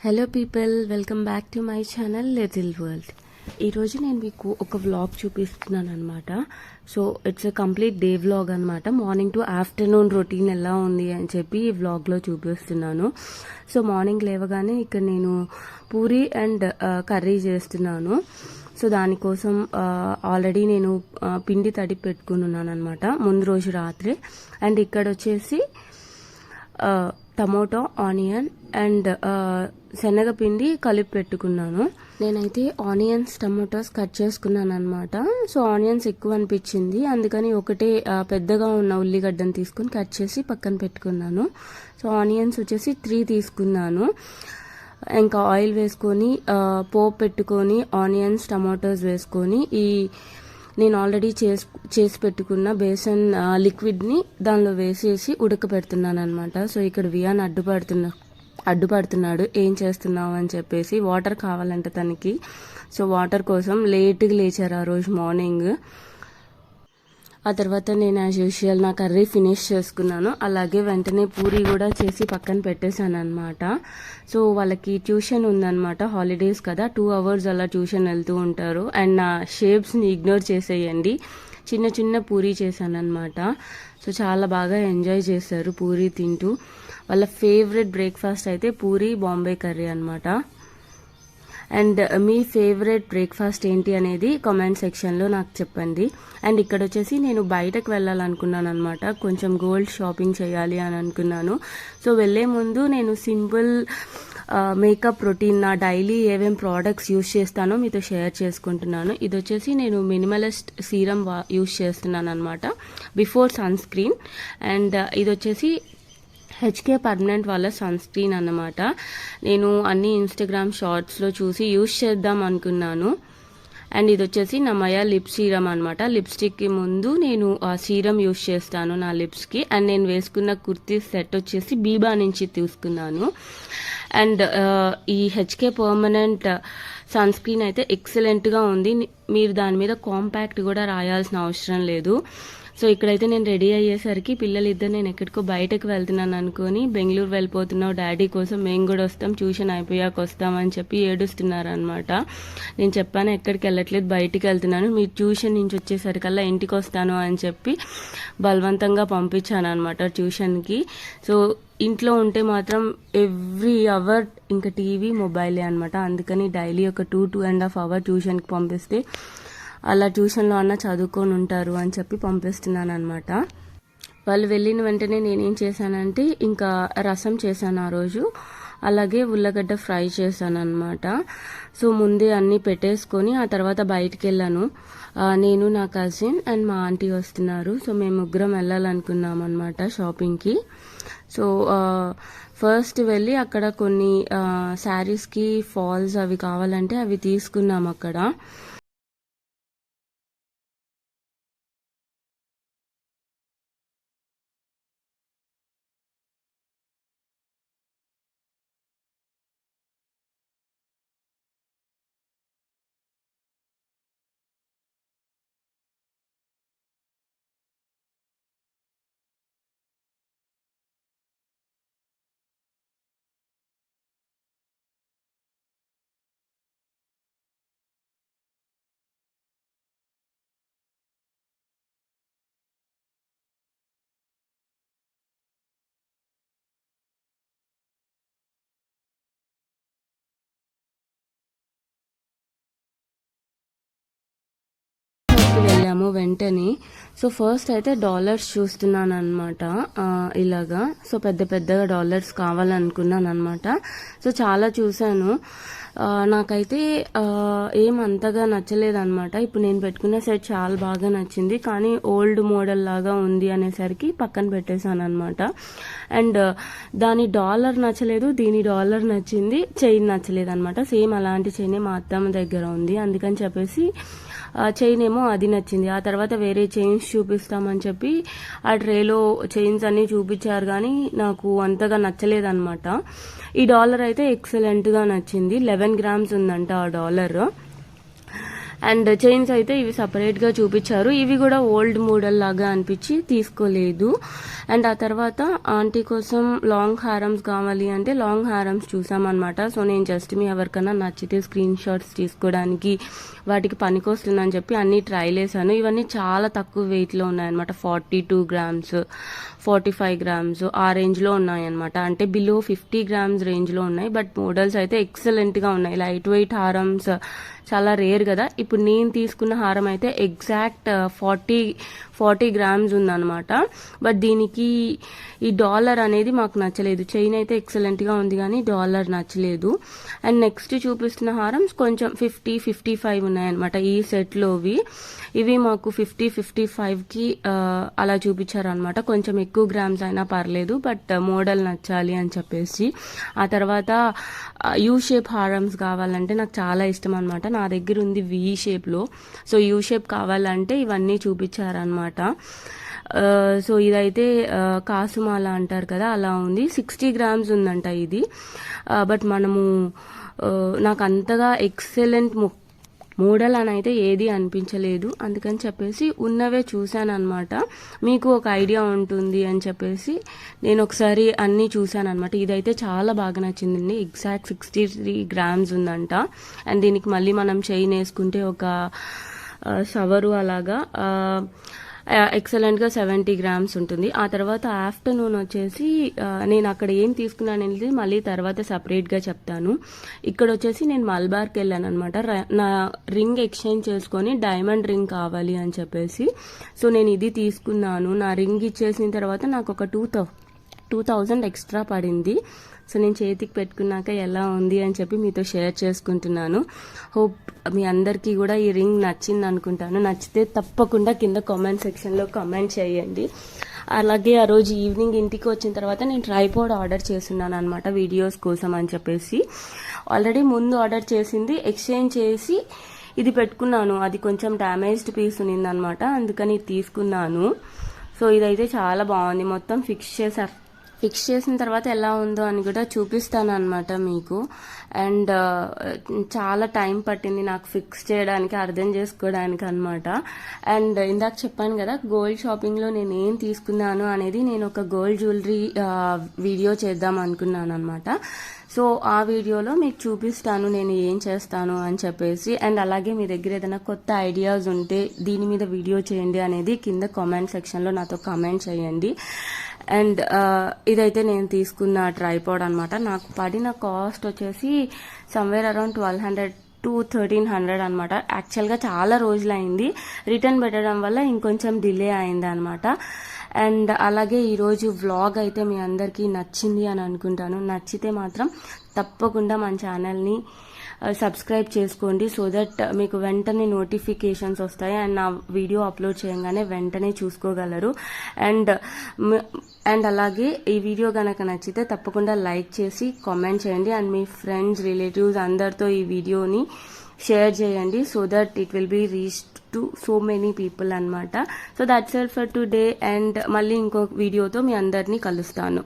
Hello people, welcome back to my channel little world. ఈరోజు నేను మీకు ఒక వ్లాగ్ చూపిస్తున్నాను అనమాట. So it's a complete day vlog అనమాట. మార్నింగ్ టు ఆఫ్టర్నూన్ రొటీన్ ఎలా ఉంది అని చెప్పి ఈ వ్లాగ్లో చూపిస్తున్నాను. సో మార్నింగ్ లేవగానే ఇక్కడ నేను పూరి అండ్ కర్రీ చేస్తున్నాను. సో దానికోసం ఆల్రెడీ నేను పిండి తడిపి పెట్టుకుని ఉన్నాను అనమాట ముందు రోజు రాత్రి. అండ్ ఇక్కడ వచ్చేసి టమోటో, ఆనియన్ అండ్ శనగపిండి కలిపి పెట్టుకున్నాను. నేనైతే ఆనియన్స్, టమోటాస్ కట్ చేసుకున్నాను అనమాట. సో ఆనియన్స్ ఎక్కువ అనిపించింది, అందుకని ఒకటే పెద్దగా ఉన్న ఉల్లిగడ్డను తీసుకుని కట్ చేసి పక్కన పెట్టుకున్నాను. సో ఆనియన్స్ వచ్చేసి 3 తీసుకున్నాను. ఇంకా ఆయిల్ వేసుకొని పోపు పెట్టుకొని ఆనియన్స్, టమాటోస్ వేసుకొని నేను ఆల్రెడీ చేసి పెట్టుకున్న బేసన్ లిక్విడ్ని దానిలో వేసేసి ఉడకపెడుతున్నాను అనమాట. సో ఇక్కడ వియాన్ అడ్డుపడుతున్నాడు, ఏం చేస్తున్నావు అని చెప్పేసి. వాటర్ కావాలంట తనకి. సో వాటర్ కోసం లేట్గా లేచారు ఆ రోజు మార్నింగ్. ఆ తర్వాత నేను యాజ్ యూజువల్ నా కర్రీ ఫినిష్ చేసుకున్నాను. అలాగే వెంటనే పూరి కూడా చేసి పక్కన పెట్టేశాను అనమాట. సో వాళ్ళకి ట్యూషన్ ఉందన్నమాట, హాలిడేస్ కదా, 2 hours అలా ట్యూషన్ వెళ్తూ ఉంటారు. అండ్ నా షేప్స్ని ఇగ్నోర్ చేసేయండి, చిన్న చిన్న పూరి చేశాను అనమాట. సో చాలా బాగా ఎంజాయ్ చేశారు పూరి తింటూ. వాళ్ళ ఫేవరెట్ బ్రేక్ఫాస్ట్ అయితే పూరి, బాంబే కర్రీ అనమాట. అండ్ మీ ఫేవరెట్ బ్రేక్ఫాస్ట్ ఏంటి అనేది కామెంట్ సెక్షన్లో నాకు చెప్పండి. అండ్ ఇక్కడ వచ్చేసి నేను బయటకు వెళ్ళాలనుకున్నాను అనమాట, కొంచెం గోల్డ్ షాపింగ్ చేయాలి అని అనుకున్నాను. సో వెళ్ళే ముందు నేను సింపుల్ మేకప్ రొటీన్, నా డైలీ ఏమేం ప్రోడక్ట్స్ యూస్ చేస్తానో మీతో షేర్ చేసుకుంటున్నాను. ఇది వచ్చేసి నేను మినిమలిస్ట్ సీరం యూస్ చేస్తున్నాను అనమాట, బిఫోర్ సన్ స్క్రీన్. అండ్ ఇది వచ్చేసి హెచ్కే పర్మనెంట్ వాళ్ళ సన్ స్క్రీన్ అన్నమాట. నేను అన్ని ఇన్స్టాగ్రామ్ షార్ట్స్లో చూసి యూస్ చేద్దాం అనుకున్నాను. అండ్ ఇది వచ్చేసి నా మయా లిప్ సీరం అనమాట. లిప్స్టిక్కి ముందు నేను ఆ సీరం యూస్ చేస్తాను నా లిప్స్కి. అండ్ నేను వేసుకున్న కుర్తీ సెట్ వచ్చేసి బీబా నుంచి తీసుకున్నాను. అండ్ ఈ హెచ్కే పర్మనెంట్ సన్ స్క్రీన్ అయితే ఎక్సలెంట్గా ఉంది. మీరు దాని మీద కాంపాక్ట్ కూడా రాయాల్సిన అవసరం లేదు. సో ఇక్కడైతే నేను రెడీ అయ్యేసరికి పిల్లలిద్దరు నేను ఎక్కడికో బయటకు వెళ్తున్నాను అనుకొని, బెంగళూరు వెళ్ళిపోతున్నావు డాడీ కోసం, మేము కూడా వస్తాం, ట్యూషన్ అయిపోయాక వస్తామని చెప్పి ఏడుస్తున్నారు అనమాట. నేను చెప్పాను ఎక్కడికి వెళ్ళట్లేదు, బయటికి వెళ్తున్నాను, మీరు ట్యూషన్ నుంచి వచ్చేసరికల్లా ఇంటికి వస్తాను అని చెప్పి బలవంతంగా పంపించాను అనమాట ట్యూషన్కి. సో ఇంట్లో ఉంటే మాత్రం ఎవ్రీ అవర్ ఇంకా టీవీ, మొబైలే అనమాట. అందుకని డైలీ ఒక 2.5 hours ట్యూషన్కి పంపిస్తే అలా ట్యూషన్లో అన్న చదువుకొని ఉంటారు అని చెప్పి పంపిస్తున్నాను అనమాట. వాళ్ళు వెళ్ళిన వెంటనే నేనేం చేశానంటే ఇంకా రసం చేశాను ఆ రోజు, అలాగే ఉల్లగడ్డ ఫ్రై చేశాను అనమాట. సో ముందే అన్నీ పెట్టేసుకొని ఆ తర్వాత బయటికి వెళ్ళాను. నేను, నా కజిన్ అండ్ మా ఆంటీ వస్తున్నారు. సో మేము ముగ్గురం వెళ్ళాలనుకున్నాం అనమాట షాపింగ్కి. సో ఫస్ట్ వెళ్ళి అక్కడ కొన్ని శారీస్కి ఫాల్స్ అవి కావాలంటే అవి తీసుకున్నాం అక్కడ. వెళ్ళాము వెంటనే. సో ఫస్ట్ అయితే డాలర్స్ చూస్తున్నాను అనమాట ఇలాగా. సో పెద్ద పెద్దగా డాలర్స్ కావాలనుకున్నాను అనమాట. సో చాలా చూశాను, నాకైతే ఏమంతగా నచ్చలేదన్నమాట. ఇప్పుడు నేను పెట్టుకున్న సెట్ చాలా బాగా నచ్చింది, కానీ ఓల్డ్ మోడల్ లాగా ఉంది అనేసరికి పక్కన పెట్టేశాను అనమాట. అండ్ దాని డాలర్ నచ్చలేదు, దీని డాలర్ నచ్చింది, చైన్ నచ్చలేదు అనమాట. సేమ్ అలాంటి చైనే మా అత్తమ్మ దగ్గర ఉంది, అందుకని చెప్పేసి చైన్ ఏమో అది నచ్చింది. ఆ తర్వాత వేరే చైన్స్ చూపిస్తామని చెప్పి ఆ ట్రేలో చైన్స్ అన్నీ చూపించారు, కానీ నాకు అంతగా నచ్చలేదన్నమాట. ఈ డాలర్ అయితే ఎక్సలెంట్గా నచ్చింది. 11 grams ఉందంట ఆ డాలర్. అండ్ చైన్స్ అయితే ఇవి సపరేట్గా చూపించారు. ఇవి కూడా ఓల్డ్ మోడల్ లాగా అనిపించి తీసుకోలేదు. అండ్ ఆ తర్వాత ఆంటీ కోసం లాంగ్ హారమ్స్ కావాలి అంటే లాంగ్ హారమ్స్ చూసామన్నమాట. సో నేను జస్ట్ మీ ఎవరికైనా నచ్చితే స్క్రీన్ షాట్స్ తీసుకోవడానికి వాటికి పనికొస్తుందని చెప్పి అన్ని ట్రైల్ వేసాను. ఇవన్నీ చాలా తక్కువ వెయిట్లో ఉన్నాయన్నమాట. 42 గ్రామ్స్, 45 గ్రామ్స్ ఆ రేంజ్లో ఉన్నాయన్నమాట. అంటే బిలో 50 గ్రామ్స్ రేంజ్లో ఉన్నాయి. బట్ మోడల్స్ అయితే ఎక్సలెంట్గా ఉన్నాయి. లైట్ వెయిట్ హారమ్స్ చాలా రేర్ కదా. ఇప్పుడు నేను తీసుకున్న హారం అయితే ఎగ్జాక్ట్ 40 గ్రామ్స్ ఉందన్నమాట. బట్ దీనికి ఈ డాలర్ అనేది మాకు నచ్చలేదు. చైన్ అయితే ఎక్సలెంట్గా ఉంది కానీ డాలర్ నచ్చలేదు. అండ్ నెక్స్ట్ చూపిస్తున్న హారమ్స్ కొంచెం 50-55 ఉన్నాయన్నమాట ఈ సెట్లోవి. ఇవి మాకు 50-55కి అలా చూపించారనమాట. కొంచెం ఎక్కువ గ్రామ్స్ అయినా పర్లేదు, బట్ మోడల్ నచ్చాలి అని చెప్పేసి. ఆ తర్వాత యూ షేప్ హారమ్స్ కావాలంటే నాకు చాలా ఇష్టం అనమాట. నా దగ్గర ఉంది వి షేప్లో. సో యూ షేప్ కావాలంటే ఇవన్నీ చూపించారనమాట. సో ఇదైతే కాసుమాల అంటారు కదా, అలా ఉంది. 60 గ్రామ్స్ ఉందంట ఇది. బట్ మనము నాకు అంతగా ఎక్సలెంట్ మోడల్ అని అయితే ఏది అనిపించలేదు. అందుకని చెప్పేసి ఉన్నవే చూశాను అనమాట. మీకు ఒక ఐడియా ఉంటుంది అని చెప్పేసి నేను ఒకసారి అన్నీ చూశాను అనమాట. ఇదైతే చాలా బాగా నచ్చిందండి. ఎగ్జాక్ట్ 63 గ్రామ్స్ ఉందంట. అండ్ దీనికి మళ్ళీ మనం చైన్ వేసుకుంటే ఒక షవరు అలాగా ఎక్సలెంట్గా 70 గ్రామ్స్ ఉంటుంది. ఆ తర్వాత ఆఫ్టర్నూన్ వచ్చేసి నేను అక్కడ ఏం తీసుకున్నాను అనేది మళ్ళీ తర్వాత సపరేట్గా చెప్తాను. ఇక్కడ వచ్చేసి నేను మల్బార్కి వెళ్ళాను అనమాట. నా రింగ్ ఎక్స్చేంజ్ చేసుకొని డైమండ్ రింగ్ కావాలి అని చెప్పేసి. సో నేను ఇది తీసుకున్నాను. నా రింగ్ ఇచ్చేసిన తర్వాత నాకు ఒక 2000 ఎక్స్ట్రా పడింది. సో నేను చేతికి పెట్టుకున్నాక ఎలా ఉంది అని చెప్పి మీతో షేర్ చేసుకుంటున్నాను. హోప్ మీ అందరికీ కూడా ఈ రింగ్ నచ్చింది అనుకుంటాను. నచ్చితే తప్పకుండా కింద కామెంట్ సెక్షన్లో కామెంట్ చేయండి. అలాగే ఆ రోజు ఈవినింగ్ ఇంటికి వచ్చిన తర్వాత నేను ట్రైపాడ్ ఆర్డర్ చేస్తున్నాను అనమాట వీడియోస్ కోసం అని చెప్పేసి. ఆల్రెడీ ముందు ఆర్డర్ చేసింది ఎక్స్చేంజ్ చేసి ఇది పెట్టుకున్నాను. అది కొంచెం డ్యామేజ్డ్ పీస్ ఉన్నిందనమాట, అందుకని తీసుకున్నాను. సో ఇదైతే చాలా బాగుంది. మొత్తం ఫిక్స్ చేసిన తర్వాత ఎలా ఉందో అని కూడా చూపిస్తాను అనమాట మీకు. అండ్ చాలా టైం పట్టింది నాకు ఫిక్స్ చేయడానికి, అర్థం చేసుకోవడానికి అనమాట. అండ్ ఇందాక చెప్పాను కదా గోల్డ్ షాపింగ్లో నేను ఏం తీసుకున్నాను అనేది నేను ఒక గోల్డ్ జ్యువెలరీ వీడియో చేద్దాం అనుకున్నాను అనమాట. సో ఆ వీడియోలో మీకు చూపిస్తాను నేను ఏం చేస్తాను అని చెప్పేసి. అండ్ అలాగే మీ దగ్గర ఏదైనా కొత్త ఐడియాస్ ఉంటే దీని మీద వీడియో చేయండి అనేది కింద కామెంట్ సెక్షన్లో నాతో కామెంట్ చేయండి. అండ్ ఇదైతే నేను తీసుకున్న ట్రైపాడ్ అనమాట. నాకు పడిన కాస్ట్ వచ్చేసి సమ్వేర్ అరౌండ్ 1200 to 1300 అనమాట. యాక్చువల్గా చాలా రోజులు అయింది, రిటర్న్ పెట్టడం వల్ల ఇంకొంచెం డిలే అయింది అనమాట. అండ్ అలాగే ఈరోజు వ్లాగ్ అయితే మీ అందరికీ నచ్చింది అని అనుకుంటాను. నచ్చితే మాత్రం తప్పకుండా మన ఛానల్ని సబ్స్క్రైబ్ చేసుకోండి. సో దట్ మీకు వెంటనే నోటిఫికేషన్స్ వస్తాయి అండ్ నా వీడియో అప్లోడ్ చేయగానే వెంటనే చూసుకోగలరు. అండ్ అలాగే ఈ వీడియో కనుక నచ్చితే తప్పకుండా లైక్ చేసి కామెంట్ చేయండి. అండ్ మీ ఫ్రెండ్స్, రిలేటివ్స్ అందరితో ఈ వీడియోని షేర్ చేయండి. So that it will be reach to so many people అనమాట. So that's all for today. And మళ్ళీ ఇంకో వీడియోతో మీ అందరినీ కలుస్తాను.